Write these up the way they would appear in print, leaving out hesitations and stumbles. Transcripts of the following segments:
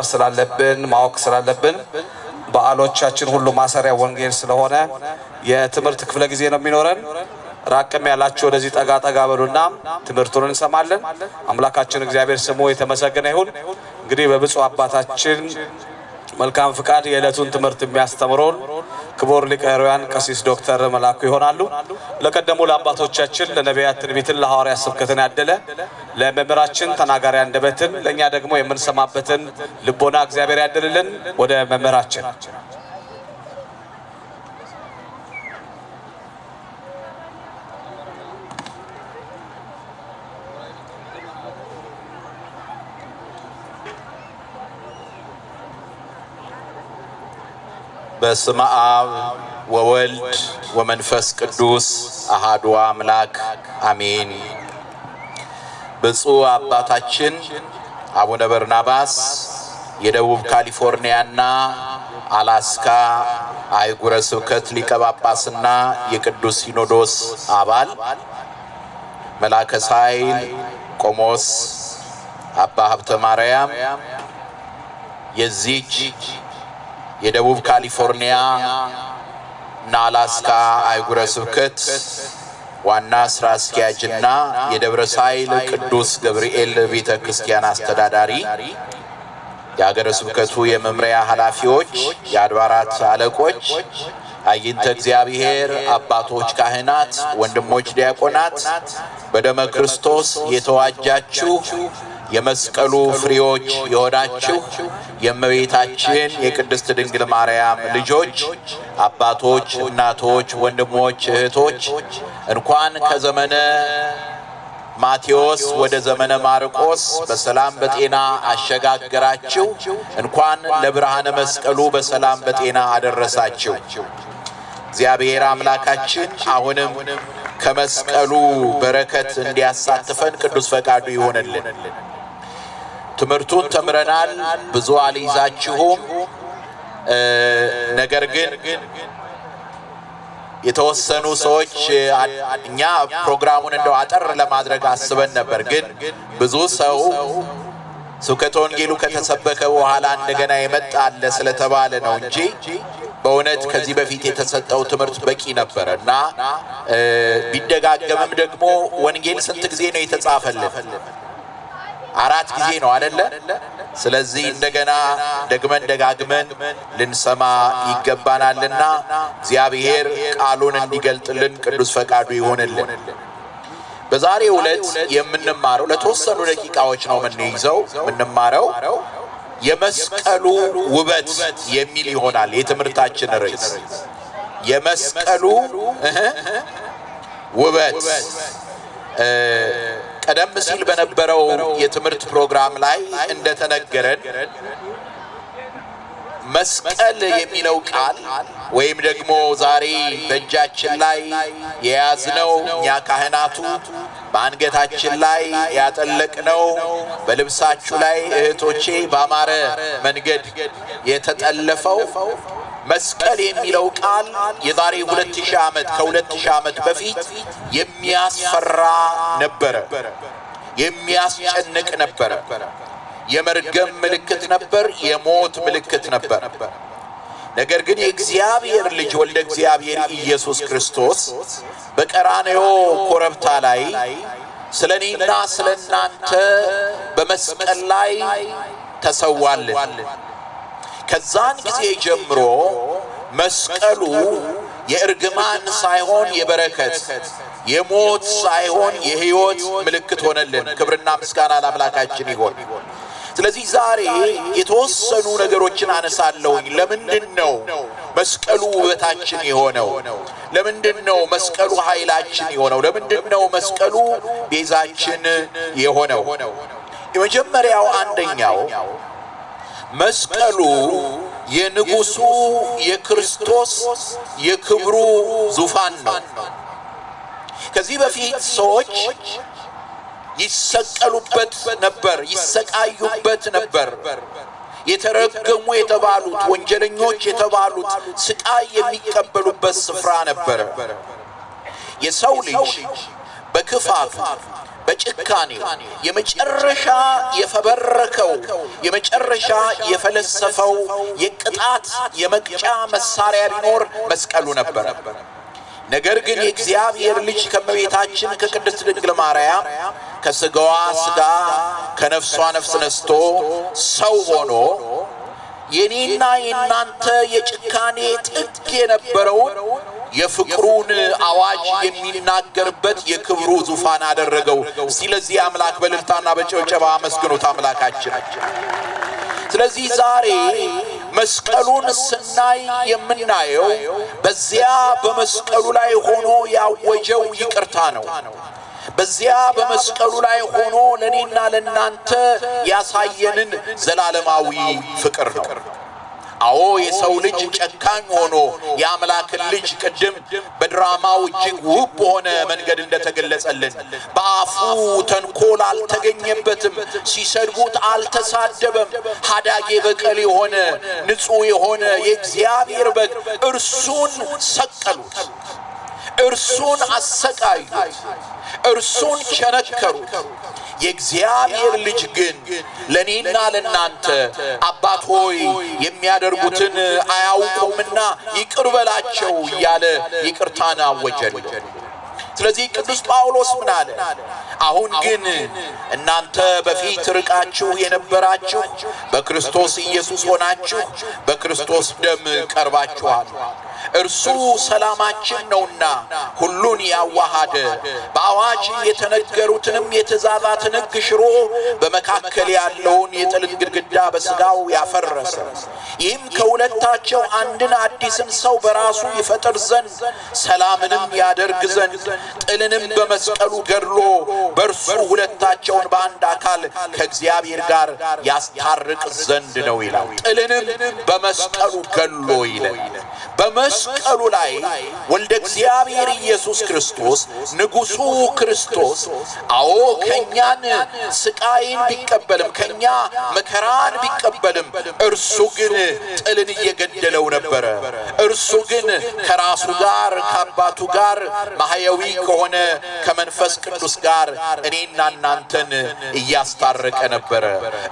ስላለብን ማወቅ ስላለብን በዓሎቻችን ሁሉ ማሰሪያ ወንጌል ስለሆነ የትምህርት ክፍለ ጊዜ ነው የሚኖረን። ራቅም ያላችሁ ወደዚህ ጠጋ ጠጋ በሉና ትምህርቱን እንሰማለን። አምላካችን እግዚአብሔር ስሙ የተመሰገነ ይሁን። እንግዲህ በብፁዕ አባታችን መልካም ፍቃድ የዕለቱን ትምህርት የሚያስተምሩን ክቡር ሊቀ ሕሩያን ቀሲስ ዶክተር መላኩ ይሆናሉ። ለቀደሙ ለአባቶቻችን ለነቢያት ትንቢትን ለሐዋርያት ስብከትን ያደለ ለመምህራችን ተናጋሪ አንደበትን ለኛ ደግሞ የምንሰማበትን ልቦና እግዚአብሔር ያደልልን። ወደ መምህራችን በስመ አብ ወወልድ ወመንፈስ ቅዱስ አሐዱ አምላክ አሜን። ብፁዕ አባታችን አቡነ በርናባስ የደቡብ ካሊፎርኒያና አላስካ አህጉረ ስብከት ሊቀ ጳጳስና የቅዱስ ሲኖዶስ አባል መላከ ኃይል ቆሞስ አባ ሀብተ ማርያም የዚች የደቡብ ካሊፎርኒያ እና አላስካ አህጉረ ስብከት ዋና ስራ አስኪያጅና የደብረ ሳይል ቅዱስ ገብርኤል ቤተ ክርስቲያን አስተዳዳሪ፣ የሀገረ ስብከቱ የመምሪያ ኃላፊዎች፣ የአድባራት አለቆች፣ አይንተ እግዚአብሔር አባቶች ካህናት፣ ወንድሞች ዲያቆናት፣ በደመ ክርስቶስ የተዋጃችሁ የመስቀሉ ፍሬዎች የሆናችሁ የእመቤታችን የቅድስት ድንግል ማርያም ልጆች አባቶች፣ እናቶች፣ ወንድሞች፣ እህቶች እንኳን ከዘመነ ማቴዎስ ወደ ዘመነ ማርቆስ በሰላም በጤና አሸጋገራችሁ። እንኳን ለብርሃነ መስቀሉ በሰላም በጤና አደረሳችሁ። እግዚአብሔር አምላካችን አሁንም ከመስቀሉ በረከት እንዲያሳትፈን ቅዱስ ፈቃዱ ይሆንልን። ትምህርቱን ተምረናል። ብዙ አልይዛችሁም። ነገር ግን የተወሰኑ ሰዎች እኛ ፕሮግራሙን እንደው አጠር ለማድረግ አስበን ነበር። ግን ብዙ ሰው ስብከተ ወንጌሉ ከተሰበከ በኋላ እንደገና የመጣለ ስለተባለ ነው እንጂ በእውነት ከዚህ በፊት የተሰጠው ትምህርት በቂ ነበር እና ቢደጋገምም ደግሞ ወንጌል ስንት ጊዜ ነው የተጻፈልን? 4 ጊዜ ነው አይደለ? ስለዚህ እንደገና ደግመን ደጋግመን ልንሰማ ይገባናልና እግዚአብሔር ቃሉን እንዲገልጥልን ቅዱስ ፈቃዱ ይሆንልን። በዛሬው ዕለት የምንማረው ለተወሰኑ ደቂቃዎች ነው የምንማረው የመስቀሉ ውበት የሚል ይሆናል የትምህርታችን ርዕስ። የመስቀሉ ውበት ቀደም ሲል በነበረው የትምህርት ፕሮግራም ላይ እንደተነገረን መስቀል የሚለው ቃል ወይም ደግሞ ዛሬ በእጃችን ላይ የያዝነው እኛ ካህናቱ በአንገታችን ላይ ያጠለቅነው በልብሳችሁ ላይ እህቶቼ ባማረ መንገድ የተጠለፈው መስቀል የሚለው ቃል የዛሬ 2000 ዓመት ከ2000 ዓመት በፊት የሚያስፈራ ነበረ፣ የሚያስጨንቅ ነበረ። የመርገም ምልክት ነበር፣ የሞት ምልክት ነበር። ነገር ግን የእግዚአብሔር ልጅ ወልደ እግዚአብሔር ኢየሱስ ክርስቶስ በቀራንዮ ኮረብታ ላይ ስለኔና ስለናንተ በመስቀል ላይ ተሰዋልን። ከዛን ጊዜ ጀምሮ መስቀሉ የእርግማን ሳይሆን የበረከት፣ የሞት ሳይሆን የሕይወት ምልክት ሆነልን። ክብርና ምስጋና ለአምላካችን ይሁን። ስለዚህ ዛሬ የተወሰኑ ነገሮችን አነሳለሁኝ። ለምንድነው መስቀሉ ውበታችን የሆነው? ለምንድነው መስቀሉ ኃይላችን የሆነው? ለምንድነው መስቀሉ ቤዛችን የሆነው? የመጀመሪያው አንደኛው መስቀሉ የንጉሱ የክርስቶስ የክብሩ ዙፋን ነው። ከዚህ በፊት ሰዎች ይሰቀሉበት ነበር፣ ይሰቃዩበት ነበር። የተረገሙ የተባሉት ወንጀለኞች የተባሉት ስቃይ የሚቀበሉበት ስፍራ ነበር። የሰው ልጅ በክፋቱ በጭካኔው የመጨረሻ የፈበረከው የመጨረሻ የፈለሰፈው የቅጣት የመቅጫ መሳሪያ ቢኖር መስቀሉ ነበር። ነገር ግን የእግዚአብሔር ልጅ ከመቤታችን ከቅድስት ድንግል ማርያም ከስጋዋ ስጋ ከነፍሷ ነፍስ ነስቶ ሰው ሆኖ የኔና የናንተ የጭካኔ ጥግ የነበረውን የፍቅሩን አዋጅ የሚናገርበት የክብሩ ዙፋን አደረገው። ስለዚህ አምላክ በእልልታና በጭብጨባ አመስግኑት አምላካችን። ስለዚህ ዛሬ መስቀሉን ስናይ የምናየው በዚያ በመስቀሉ ላይ ሆኖ ያወጀው ይቅርታ ነው። በዚያ በመስቀሉ ላይ ሆኖ ለኔና ለናንተ ያሳየንን ዘላለማዊ ፍቅር ነው። አዎ የሰው ልጅ ጨካኝ ሆኖ የአምላክን ልጅ ቅድም በድራማው እጅግ ውብ በሆነ መንገድ እንደተገለጸልን በአፉ ተንኮል አልተገኘበትም፣ ሲሰድቡት አልተሳደበም። ሀዳጌ በቀል የሆነ ንጹሕ የሆነ የእግዚአብሔር በግ እርሱን ሰቀሉት፣ እርሱን አሰቃዩት፣ እርሱን ቸነከሩት። የእግዚአብሔር ልጅ ግን ለኔና ለናንተ አባት ሆይ የሚያደርጉትን አያውቁምና ይቅር በላቸው እያለ ይቅርታን አወጀልን። ስለዚህ ቅዱስ ጳውሎስ ምን አለ? አሁን ግን እናንተ በፊት ርቃችሁ የነበራችሁ በክርስቶስ ኢየሱስ ሆናችሁ በክርስቶስ ደም ቀርባችኋል። እርሱ ሰላማችን ነውና ሁሉን ያዋሃደ በአዋጅ የተነገሩትንም የትእዛዛትን ሕግ ሽሮ በመካከል ያለውን የጥልን ግድግዳ በሥጋው ያፈረሰ፣ ይህም ከሁለታቸው አንድን አዲስን ሰው በራሱ ይፈጥር ዘንድ ሰላምንም ያደርግ ዘንድ ጥልንም በመስቀሉ ገድሎ በእርሱ ሁለታቸውን በአንድ አካል ከእግዚአብሔር ጋር ያስታርቅ ዘንድ ነው ይላል። ጥልንም በመስቀሉ ገድሎ ይላል። በመስቀሉ ላይ ወልደ እግዚአብሔር ኢየሱስ ክርስቶስ ንጉሡ ክርስቶስ አዎ ከኛን ስቃይን ቢቀበልም ከኛ መከራን ቢቀበልም እርሱ ግን ጥልን እየገደለው ነበረ። እርሱ ግን ከራሱ ጋር ከአባቱ ጋር ማህያዊ ከሆነ ከመንፈስ ቅዱስ ጋር እኔና እናንተን እያስታረቀ ነበረ።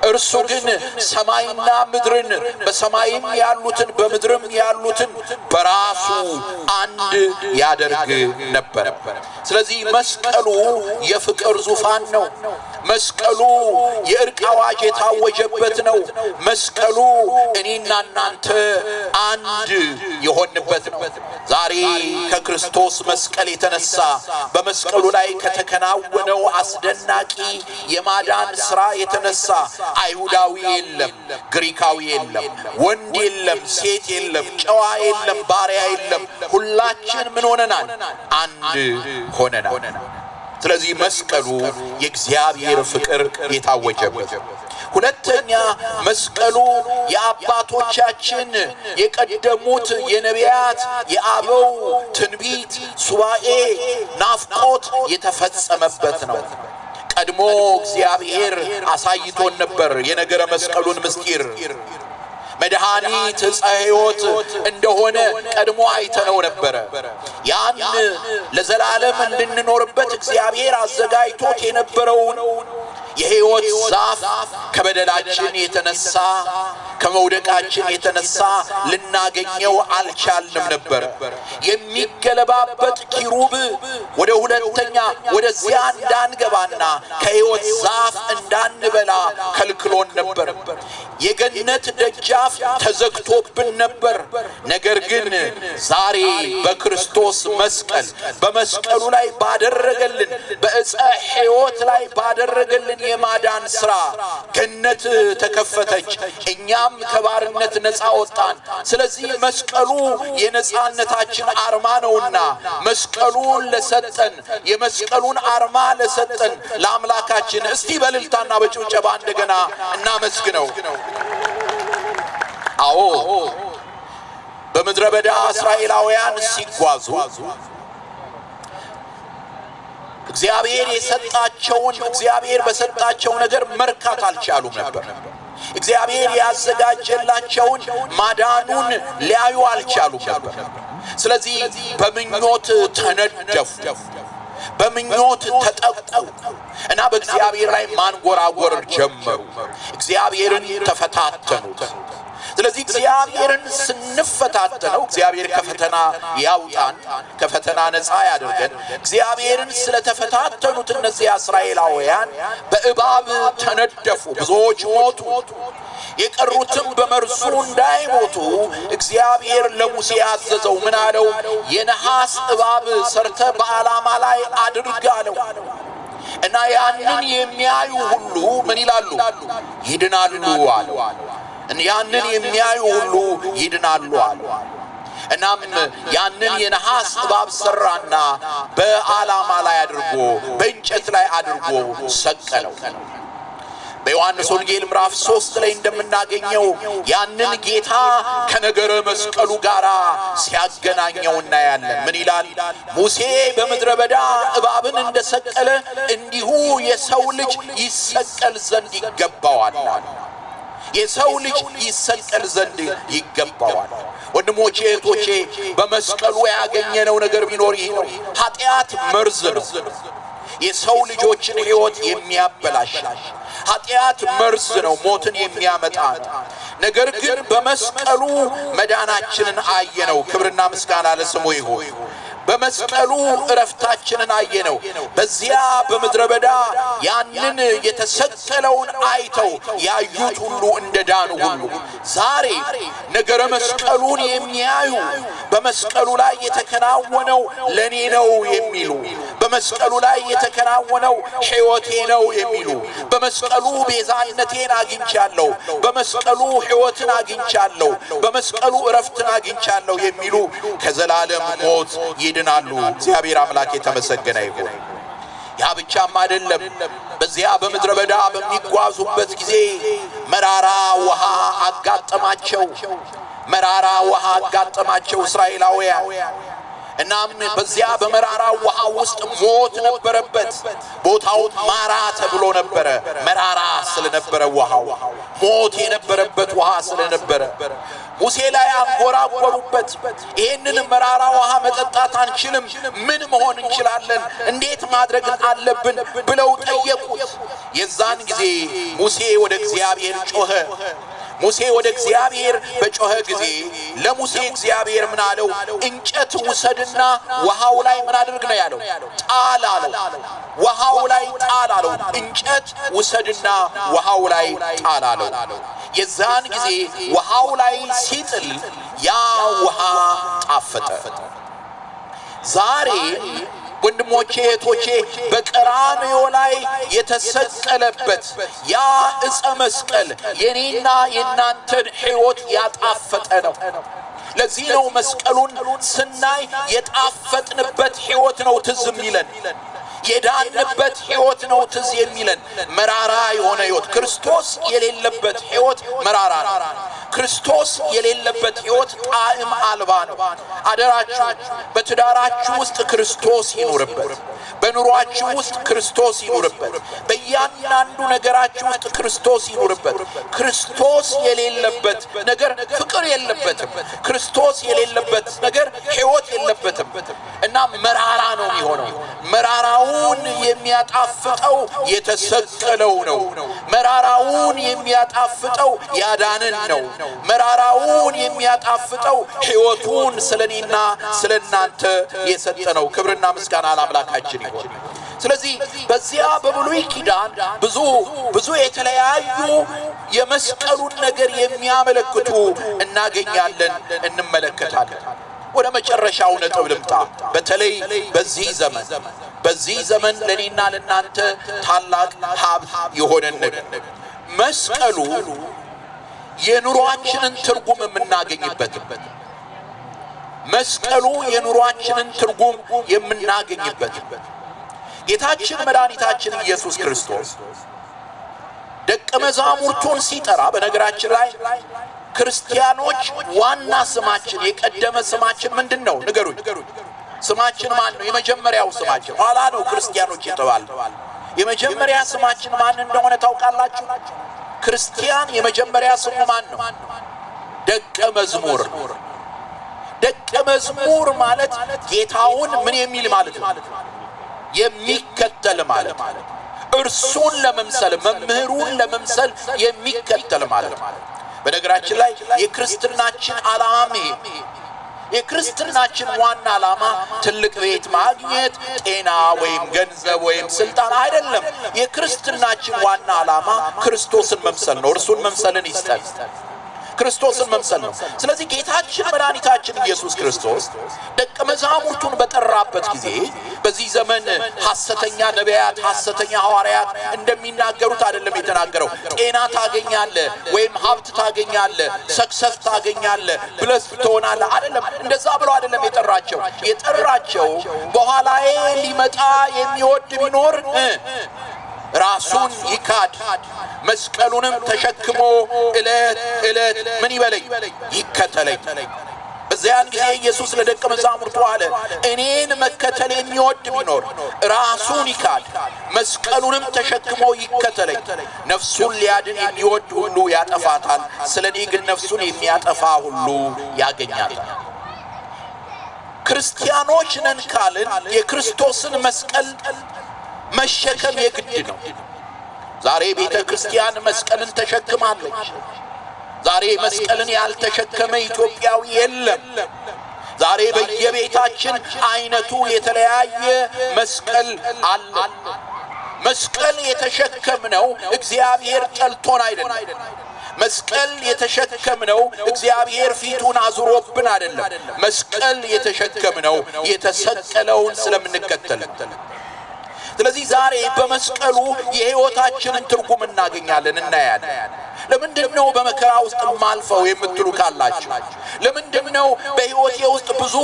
እርሱ ግን ሰማይና ምድርን በሰማይም ያሉትን በምድርም ያሉትን በራሱ አንድ ያደርግ ነበር። ስለዚህ መስቀሉ የፍቅር ዙፋን ነው። መስቀሉ የእርቅ አዋጅ የታወጀበት ነው። መስቀሉ እኔና እናንተ አንድ የሆንበት ነው። ዛሬ ከክርስቶስ መስቀል የተነሳ በመስቀሉ ላይ ከተከናወነው አስደናቂ የማዳን ሥራ የተነሳ አይሁዳዊ የለም፣ ግሪካዊ የለም፣ ወንድ የለም፣ ሴት የለም፣ ጨዋ የለም፣ ባሪያ የለም። ሁላችን ምን ሆነናል? አንድ ሆነናል። ስለዚህ መስቀሉ የእግዚአብሔር ፍቅር የታወጀበት። ሁለተኛ መስቀሉ የአባቶቻችን የቀደሙት የነቢያት የአበው ትንቢት ሱባኤ ናፍቆት የተፈጸመበት ነው። ቀድሞ እግዚአብሔር አሳይቶን ነበር የነገረ መስቀሉን ምስጢር። መድኃኒት ዕፀ ሕይወት እንደሆነ ቀድሞ አይተነው ነበረ። ያን ለዘላለም እንድንኖርበት እግዚአብሔር አዘጋጅቶት የነበረውን የሕይወት ዛፍ ከበደላችን የተነሳ ከመውደቃችን የተነሳ ልናገኘው አልቻልንም ነበር። የሚገለባበት ኪሩብ ወደ ሁለተኛ ወደዚያ እንዳንገባና ከሕይወት ዛፍ እንዳንበላ ከልክሎን ነበር። የገነት ደጃፍ ተዘግቶብን ነበር። ነገር ግን ዛሬ በክርስቶስ መስቀል በመስቀሉ ላይ ባደረገልን በዕፀ ሕይወት ላይ ባደረገልን የማዳን ሥራ ገነት ተከፈተች፣ እኛም ከባርነት ነፃ ወጣን። ስለዚህ መስቀሉ የነፃነታችን አርማ ነውና መስቀሉን ለሰጠን የመስቀሉን አርማ ለሰጠን ለአምላካችን እስቲ በእልልታና በጭብጨባ እንደገና እናመስግነው። አዎ በምድረ በዳ እስራኤላውያን ሲጓዙ እግዚአብሔር በሰጣቸው ነገር መርካት አልቻሉም ነበር። እግዚአብሔር ያዘጋጀላቸውን ማዳኑን ሊያዩ አልቻሉም ነበር። ስለዚህ በምኞት ተነደፉ፣ በምኞት ተጠቁ እና በእግዚአብሔር ላይ ማንጎራጎር ጀመሩ። እግዚአብሔርን ተፈታተኑት። ስለዚህ እግዚአብሔርን ስንፈታተነው እግዚአብሔር ከፈተና ያውጣን፣ ከፈተና ነፃ ያድርገን። እግዚአብሔርን ስለተፈታተኑት እነዚህ እስራኤላውያን በእባብ ተነደፉ፣ ብዙዎች ሞቱ። የቀሩትም በመርሱ እንዳይሞቱ እግዚአብሔር ለሙሴ ያዘዘው ምን አለው? የነሐስ እባብ ሰርተ በዓላማ ላይ አድርግ አለው። እና ያንን የሚያዩ ሁሉ ምን ይላሉ? ይድናሉ አለው። ያንን የሚያዩ ሁሉ ይድናሉ አሉ። እናም ያንን የነሐስ እባብ ሰራና በዓላማ ላይ አድርጎ በእንጨት ላይ አድርጎ ሰቀለው። በዮሐንስ ወንጌል ምዕራፍ 3 ላይ እንደምናገኘው ያንን ጌታ ከነገረ መስቀሉ ጋር ሲያገናኘው እናያለን። ምን ይላል? ሙሴ በምድረ በዳ እባብን እንደሰቀለ እንዲሁ የሰው ልጅ ይሰቀል ዘንድ ይገባዋል። የሰው ልጅ ይሰቀል ዘንድ ይገባዋል። ወንድሞቼ እህቶቼ፣ በመስቀሉ ያገኘነው ነገር ቢኖር ይህ ነው። ኃጢአት መርዝ ነው፣ የሰው ልጆችን ሕይወት የሚያበላሽ። ኃጢአት መርዝ ነው፣ ሞትን የሚያመጣ። ነገር ግን በመስቀሉ መዳናችንን አየነው። ክብርና ምስጋና ለስሙ ይሁን። በመስቀሉ እረፍታችንን አየነው። በዚያ በምድረ በዳ ያንን የተሰቀለውን አይተው ያዩት ሁሉ እንደዳኑ ሁሉ ዛሬ ነገረ መስቀሉን የሚያዩ በመስቀሉ ላይ የተከናወነው ለኔ ነው የሚሉ፣ በመስቀሉ ላይ የተከናወነው ሕይወቴ ነው የሚሉ፣ በመስቀሉ ቤዛነቴን አግኝቻለሁ፣ በመስቀሉ ሕይወትን አግኝቻለሁ፣ በመስቀሉ እረፍትን አግኝቻለሁ የሚሉ ከዘላለም ሞት ይድናሉ። እግዚአብሔር አምላክ የተመሰገነ ይሁን። ያ ብቻም አይደለም። በዚያ በምድረ በዳ በሚጓዙበት ጊዜ መራራ ውሃ አጋጠማቸው። መራራ ውሃ አጋጠማቸው እስራኤላውያን። እናም በዚያ በመራራ ውሃ ውስጥ ሞት ነበረበት። ቦታው ማራ ተብሎ ነበረ። መራራ ስለነበረ ውሃው ሞት የነበረበት ውሃ ስለነበረ ሙሴ ላይ አንጎራጎሩበት። ይህንን መራራ ውሃ መጠጣት አንችልም፣ ምን መሆን እንችላለን? እንዴት ማድረግ አለብን? ብለው ጠየቁት። የዛን ጊዜ ሙሴ ወደ እግዚአብሔር ጮኸ። ሙሴ ወደ እግዚአብሔር በጮኸ ጊዜ ለሙሴ እግዚአብሔር ምን አለው? እንጨት ውሰድና ውሃው ላይ ምን አድርግ ነው ያለው? ጣል አለው። ውሃው ላይ ጣል አለው። እንጨት ውሰድና ውሃው ላይ ጣል አለው። የዛን ጊዜ ውሃው ላይ ሲጥል ያ ውሃ ጣፈጠ። ዛሬ ወንድሞቼ እህቶቼ፣ በቀራንዮ ላይ የተሰቀለበት ያ ዕፀ መስቀል የኔና የናንተን ሕይወት ያጣፈጠ ነው። ለዚህ ነው መስቀሉን ስናይ የጣፈጥንበት ሕይወት ነው ትዝ የሚለን፣ የዳንበት ሕይወት ነው ትዝ የሚለን። መራራ የሆነ ሕይወት፣ ክርስቶስ የሌለበት ሕይወት መራራ ነው። ክርስቶስ የሌለበት ሕይወት ጣዕም አልባ ነው። አደራችሁ በትዳራችሁ ውስጥ ክርስቶስ ይኑርበት። በኑሯችሁ ውስጥ ክርስቶስ ይኑርበት። በእያንዳንዱ ነገራችሁ ውስጥ ክርስቶስ ይኑርበት። ክርስቶስ የሌለበት ነገር ፍቅር የለበትም። ክርስቶስ የሌለበት ነገር ሕይወት የለበትም እና መራራ ነው የሚሆነው። መራራውን የሚያጣፍጠው የተሰቀለው ነው። መራራውን የሚያጣፍጠው ያዳነን ነው። መራራውን የሚያጣፍጠው ሕይወቱን ስለኔና ስለናንተ የሰጠ ነው። ክብርና ምስጋና ለአምላካችን ይሁን። ስለዚህ በዚያ በብሉይ ኪዳን ብዙ የተለያዩ የመስቀሉን ነገር የሚያመለክቱ እናገኛለን፣ እንመለከታለን። ወደ መጨረሻው ነጥብ ልምጣ። በተለይ በዚህ ዘመን ለኔና ለናንተ ታላቅ ሀብት የሆነን ነገር መስቀሉ የኑሯችንን ትርጉም የምናገኝበት፣ መስቀሉ የኑሯችንን ትርጉም የምናገኝበት ጌታችን መድኃኒታችን ኢየሱስ ክርስቶስ ደቀ መዛሙርቱን ሲጠራ፣ በነገራችን ላይ ክርስቲያኖች ዋና ስማችን የቀደመ ስማችን ምንድን ነው? ንገሩኝ። ስማችን ማን ነው? የመጀመሪያው ስማችን ኋላ ነው ክርስቲያኖች የተባልነው። የመጀመሪያ ስማችን ማን እንደሆነ ታውቃላችሁ? ክርስቲያን የመጀመሪያ ስሙ ማን ነው? ደቀ መዝሙር ነው። ደቀ መዝሙር ማለት ጌታውን ምን የሚል ማለት ነው? የሚከተል ማለት እርሱን ለመምሰል መምህሩን ለመምሰል የሚከተል ማለት በነገራችን ላይ የክርስትናችን ዓላማ የክርስትናችን ዋና ዓላማ ትልቅ ቤት ማግኘት ጤና ወይም ገንዘብ ወይም ስልጣን አይደለም የክርስትናችን ዋና ዓላማ ክርስቶስን መምሰል ነው እርሱን መምሰልን ይስጠን ክርስቶስን መምሰል ነው ስለዚህ ጌታችን መድኃኒታችን ኢየሱስ ክርስቶስ ደቀ መዛሙርቱን በጠራበት ጊዜ በዚህ ዘመን ሐሰተኛ ነቢያት ሐሰተኛ ሐዋርያት እንደሚናገሩት አይደለም የተናገረው ጤና ታገኛለህ ወይም ሀብት ታገኛለህ ሰክሰስ ታገኛለህ ብለስ ትሆናለህ አይደለም እንደዛ ብሎ አይደለም የጠራቸው በኋላዬ ሊመጣ የሚወድ ቢኖር ራሱን ይካድ መስቀሉንም ተሸክሞ እለት ምን ይበለኝ ይከተለኝ በዚያን ጊዜ ኢየሱስ ለደቀ መዛሙርቱ አለ እኔን መከተል የሚወድ ቢኖር ራሱን ይካድ መስቀሉንም ተሸክሞ ይከተለኝ ነፍሱን ሊያድን የሚወድ ሁሉ ያጠፋታል ስለኔ ግን ነፍሱን የሚያጠፋ ሁሉ ያገኛታል ክርስቲያኖች ነን ካልን የክርስቶስን መስቀል መሸከም የግድ ነው ዛሬ ቤተ ክርስቲያን መስቀልን ተሸክማለች ዛሬ መስቀልን ያልተሸከመ ኢትዮጵያዊ የለም ዛሬ በየቤታችን አይነቱ የተለያየ መስቀል አለ መስቀል የተሸከምነው እግዚአብሔር ጠልቶን አይደለም መስቀል የተሸከምነው እግዚአብሔር ፊቱን አዙሮብን አይደለም መስቀል የተሸከምነው የተሰቀለውን ስለምንከተል ስለዚህ ዛሬ በመስቀሉ የሕይወታችንን ትርጉም እናገኛለን እናያለን ለምንድነው በመከራ ውስጥ ማልፈው የምትሉ ካላችሁ ለምንድነው በሕይወቴ ውስጥ ብዙ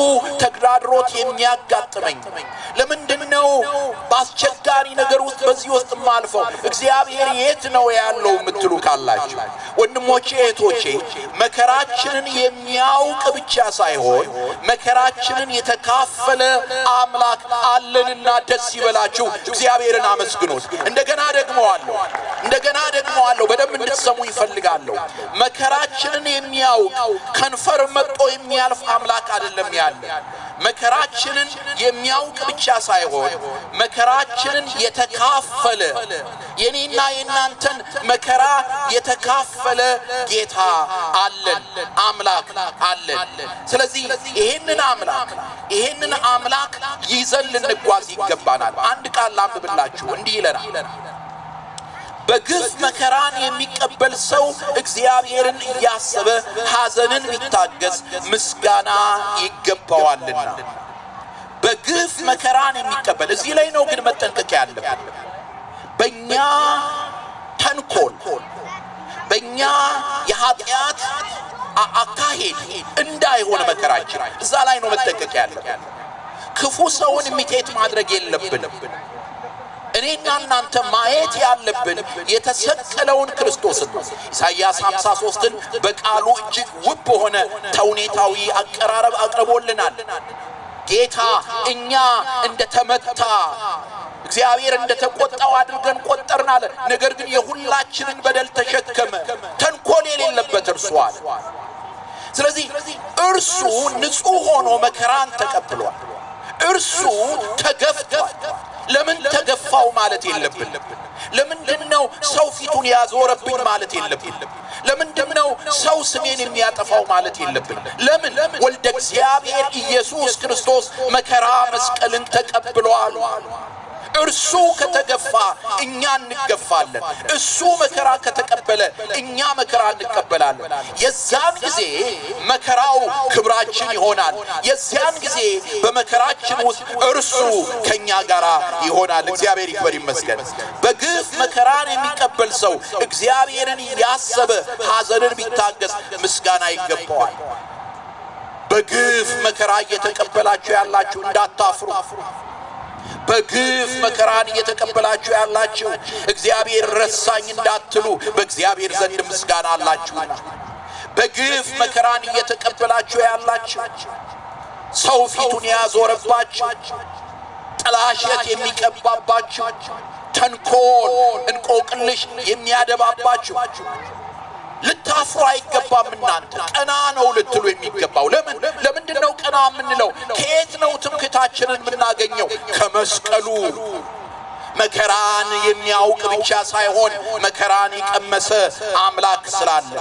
ተግዳሮት የሚያጋጥመኝ ለምንድነው ባስቸጋሪ ነገር ውስጥ በዚህ ውስጥ ማልፈው እግዚአብሔር የት ነው ያለው የምትሉ ካላችሁ ወንድሞቼ እህቶቼ መከራችንን የሚያውቅ ብቻ ሳይሆን መከራችንን የተካፈለ አምላክ አለንና ደስ ይበላችሁ እግዚአብሔርን አመስግኑት እንደገና ደግሞአለሁ በደም እንድትሰሙ ይፈልጋለሁ መከራችንን የሚያውቅ ከንፈር መጥቶ የሚያልፍ አምላክ አይደለም ያለ መከራችንን የሚያውቅ ብቻ ሳይሆን መከራችንን የተካፈለ የኔና የናንተን መከራ የተካፈለ ጌታ አለን አምላክ አለን ስለዚህ ይሄንን አምላክ ይዘን ልንጓዝ ይገባናል አንድ ቃል ላንብብላችሁ እንዲህ ይለናል በግፍ መከራን የሚቀበል ሰው እግዚአብሔርን ያሰበ ሐዘንን ቢታገስ ምስጋና ይገባዋልና በግፍ መከራን የሚቀበል እዚህ ላይ ነው ግን መጠንቀቅ ያለብን በእኛ ተንኮል በእኛ የኃጢአት አካሄድ እንዳይሆን መከራችን እዛ ላይ ነው መጠንቀቅ ያለብን ክፉ ሰውን ሚቴት ማድረግ የለብንም እኔና እናንተ ማየት ያለብን የተሰቀለውን ክርስቶስን ኢሳይያስ 53ን በቃሉ እጅግ ውብ ሆነ ተውኔታዊ አቀራረብ አቅርቦልናል ጌታ እኛ እንደተመታ እግዚአብሔር እንደተቆጣው አድርገን ቆጠርናል ነገር ግን የሁላችንን በደል ተሸከመ ተንኮል የሌለበት እርሱ አለ ስለዚህ እርሱ ንጹህ ሆኖ መከራን ተቀብሏል እርሱ ተገፍቷል ለምን ተገፋው ማለት የለብን ለምንድነው ሰው ፊቱን ያዞረብኝ ማለት የለብን ለምንድነው ሰው ስሜን የሚያጠፋው ማለት የለብን ለምን ወልደ እግዚአብሔር ኢየሱስ ክርስቶስ መከራ መስቀልን ተቀብሏል እርሱ ከተገፋ እኛ እንገፋለን እሱ መከራ ከተቀበለ እኛ መከራ እንቀበላለን የዛን ጊዜ መከራው ክብራችን ይሆናል የዛን ጊዜ በመከራችን ውስጥ እርሱ ከኛ ጋር ይሆናል እግዚአብሔር ይክበር ይመስገን በግፍ መከራን የሚቀበል ሰው እግዚአብሔርን ያሰበ ሐዘንን ቢታገስ ምስጋና ይገባዋል በግፍ መከራ እየተቀበላችሁ ያላችሁ እንዳታፍሩ በግፍ መከራን እየተቀበላችሁ ያላችሁ እግዚአብሔር ረሳኝ እንዳትሉ በእግዚአብሔር ዘንድ ምስጋና አላችሁና በግፍ መከራን እየተቀበላችሁ ያላችሁ ሰው ፊቱን ያዞረባችሁ ጥላሸት የሚቀባባችሁ ተንኮል እንቆቅልሽ የሚያደባባችሁ ልታፍሩ አይገባም እናንተ ቀና ነው ልትሉ የሚገባው ለምንድነው ቀና ቀና የምንለው? ከየት ነው ትምክህታችንን የምናገኘው? ከመስቀሉ። መከራን የሚያውቅ ብቻ ሳይሆን መከራን የቀመሰ አምላክ ስላለ።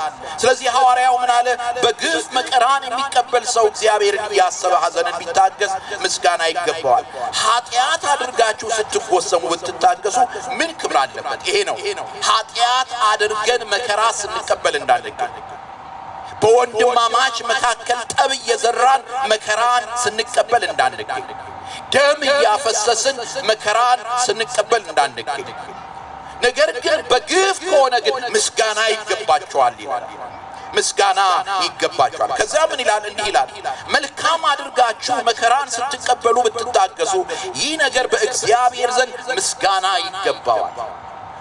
ስለዚህ ሐዋርያው ምን አለ? በግፍ መከራን የሚቀበል ሰው እግዚአብሔርን እያሰበ ሐዘንን ቢታገስ ምስጋና ይገባዋል። ኃጢአት አድርጋችሁ ስትጎሰሙ ብትታገሱ ምን ክብር አለበት? ይሄ ነው ኃጢአት አድርገን መከራ ስንቀበል እንዳንገኝ። በወንድማማች መካከል ጠብ እየዘራን መከራን ስንቀበል እንዳንገኝ። ደም ያፈሰስን መከራን ስንቀበል እንዳንገኝ። ነገር ግን በግፍ ከሆነ ግን ምስጋና ይገባቸዋል ይላል። ምስጋና ይገባቸዋል። ከዛ ምን ይላል? እንዲህ ይላል፣ መልካም አድርጋችሁ መከራን ስትቀበሉ ብትታገሱ ይህ ነገር በእግዚአብሔር ዘንድ ምስጋና ይገባዋል።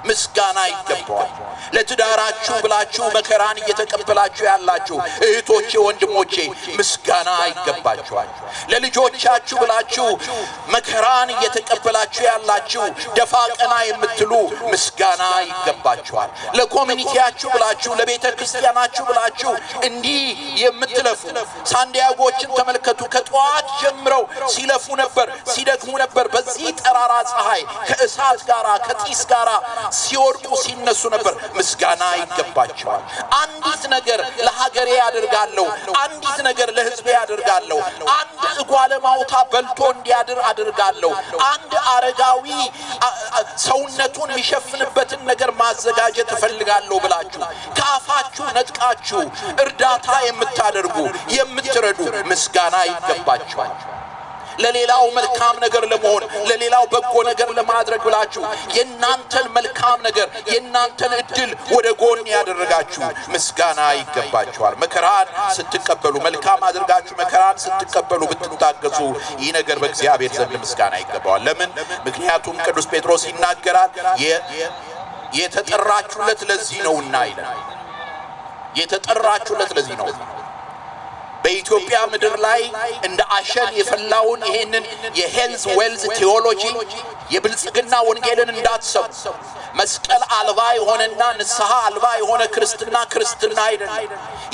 ምስጋና ይገባዋል። ለትዳራችሁ ብላችሁ መከራን እየተቀበላችሁ ያላችሁ እህቶቼ፣ ወንድሞቼ ምስጋና ይገባችኋል። ለልጆቻችሁ ብላችሁ መከራን እየተቀበላችሁ ያላችሁ ደፋ ቀና የምትሉ ምስጋና ይገባችኋል። ለኮሚኒቲያችሁ ብላችሁ ለቤተ ክርስቲያናችሁ ብላችሁ እንዲህ የምትለፉ ሳንዲያጎችን ተመልከቱ። ከጧት ጀምረው ሲለፉ ነበር፣ ሲደክሙ ነበር። በዚህ ጠራራ ፀሐይ ከእሳት ጋራ ከጢስ ጋራ ሲወርቁ ሲነሱ ነበር። ምስጋና ይገባቸዋል። አንዲት ነገር ለሀገሬ ያደርጋለሁ፣ አንዲት ነገር ለሕዝቤ ያደርጋለሁ፣ አንድ እጓለ ማውታ በልቶ እንዲያድር አደርጋለሁ፣ አንድ አረጋዊ ሰውነቱን የሚሸፍንበትን ነገር ማዘጋጀት እፈልጋለሁ ብላችሁ ከአፋችሁ ነጥቃችሁ እርዳታ የምታደርጉ የምትረዱ ምስጋና ይገባቸዋል። ለሌላው መልካም ነገር ለመሆን ለሌላው በጎ ነገር ለማድረግ ብላችሁ የናንተን መልካም ነገር የናንተን እድል ወደ ጎን ያደረጋችሁ ምስጋና ይገባችኋል። መከራን ስትቀበሉ መልካም አድርጋችሁ መከራን ስትቀበሉ ብትታገሱ ይህ ነገር በእግዚአብሔር ዘንድ ምስጋና ይገባዋል። ለምን? ምክንያቱም ቅዱስ ጴጥሮስ ይናገራል፣ የተጠራችሁለት ለዚህ ነውና ይላል። የተጠራችሁለት ለዚህ ነው። በኢትዮጵያ ምድር ላይ እንደ አሸን የፈላውን ይሄንን የሄልዝ ዌልዝ ቴዎሎጂ የብልጽግና ወንጌልን እንዳትሰሙ። መስቀል አልባ የሆነና ንስሐ አልባ የሆነ ክርስትና አይደለም።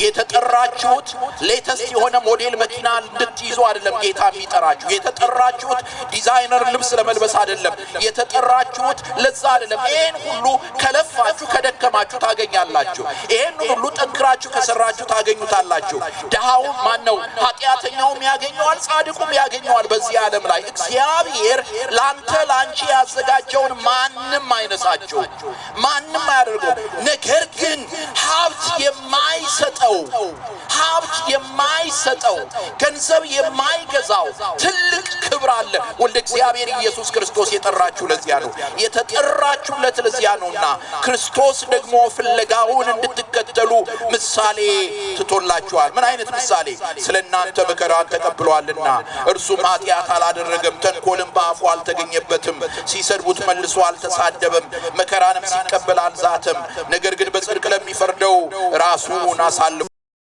የተጠራችሁት ሌተስት የሆነ ሞዴል መኪና እንድትይዙ አይደለም ጌታ የሚጠራችሁ። የተጠራችሁት ዲዛይነር ልብስ ለመልበስ አይደለም። የተጠራችሁት ለዛ አይደለም። ይሄን ሁሉ ከለፋችሁ ከደከማችሁ ታገኛላችሁ። ይሄን ሁሉ ጠንክራችሁ ከሰራችሁ ታገኙታላችሁ። ደሃው ማነው? ኃጢአተኛውም ያገኘዋል፣ ጻድቁም ያገኘዋል። በዚህ ዓለም ላይ እግዚአብሔር ላንተ ላንቺ ያዘጋጀውን ማንም አይነሳችሁ፣ ማንም አያደርገው። ነገር ግን ሀብት የማይሰጠው ገንዘብ የማይገዛው ትልቅ ክብር አለ። ወልደ እግዚአብሔር ኢየሱስ ክርስቶስ የጠራችሁ ለዚያ ነው። የተጠራችሁለት ለዚያ ነውና ክርስቶስ ደግሞ ፍለጋውን እንድትከተሉ ምሳሌ ትቶላችኋል። ምን አይነት ምሳሌ? ስለናንተ መከራን ተቀብሏልና እርሱም ኃጢአት አላደረገም፣ ተንኮልም በአፉ አልተገኘበትም፣ ሲሰድቡት መልሶ አልተሳደበም፣ መከራንም ሲቀበል አልዛተም። ነገር ግን በጽድቅ ለሚፈርደው ራሱን አሳልፎ